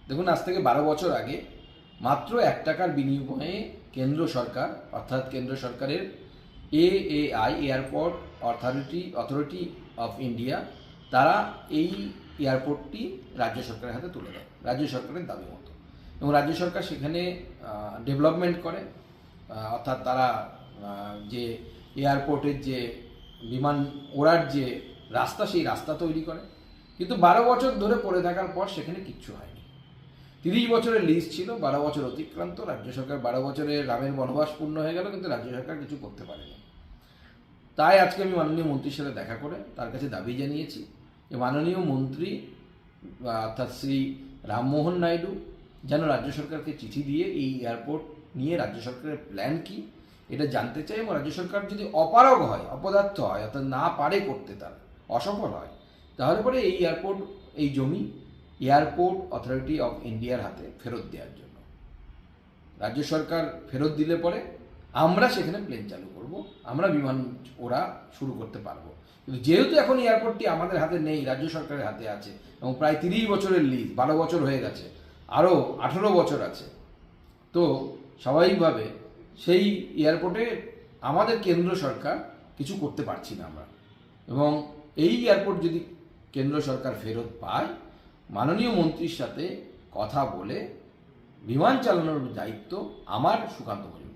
দেখুন, আজ থেকে 12 বছর আগে মাত্র 1 টাকার বিনিময়ে কেন্দ্র সরকার, অর্থাৎ কেন্দ্র সরকারের AAI, airport authority of India, তারা এই এয়ারপোর্টটি রাজ্য সরকারের হাতে তুলে দেয় রাজ্য সরকারের দাবি মতো। এবং রাজ্য সরকার সেখানে ডেভেলপমেন্ট করে, অর্থাৎ তারা যে এয়ারপোর্টের যে বিমান ওড়ার যে রাস্তা, সেই রাস্তা তৈরি করে। কিন্তু 12 বছর ধরে পড়ে থাকার পর সেখানে কিচ্ছু হয়নি। 30 বছরের লিজ ছিল, 12 বছর অতিক্রান্ত, রাজ্য সরকার 12 বছরের রামের বনবাস পূর্ণ হয়ে গেল, কিন্তু রাজ্য সরকার কিছু করতে পারেনি। তাই আজকে আমি মাননীয় মন্ত্রীর সাথে দেখা করে তার কাছে দাবি জানিয়েছি যে মাননীয় মন্ত্রী অর্থাৎ শ্রী রামমোহন নাইডু যেন রাজ্য সরকারকে চিঠি দিয়ে এই এয়ারপোর্ট নিয়ে রাজ্য সরকারের প্ল্যান কি এটা জানতে চাই, এবং রাজ্য সরকার যদি অপারগ হয়, অপদার্থ হয়, অর্থাৎ না পারে করতে, তার অসফল হয়, তাহলে পরে এই এয়ারপোর্ট, এই জমি এয়ারপোর্ট অথরিটি অফ ইন্ডিয়ার হাতে ফেরত দেওয়ার জন্য। রাজ্য সরকার ফেরত দিলে পরে আমরা সেখানে প্লেন চালু করব, আমরা বিমান ওরা শুরু করতে পারবো। কিন্তু যেহেতু এখন এয়ারপোর্টটি আমাদের হাতে নেই, রাজ্য সরকারের হাতে আছে, এবং প্রায় 30 বছরের লিজ, 12 বছর হয়ে গেছে, আরও 18 বছর আছে, তো স্বাভাবিকভাবে সেই এয়ারপোর্টে আমাদের কেন্দ্র সরকার কিছু করতে পারছি না আমরা। এবং এই এয়ারপোর্ট যদি কেন্দ্র সরকার ফেরত পায়, মাননীয় মন্ত্রীর সাথে কথা বলে বিমান চালানোর দায়িত্ব আমার, সুকান্ত মজুমদার।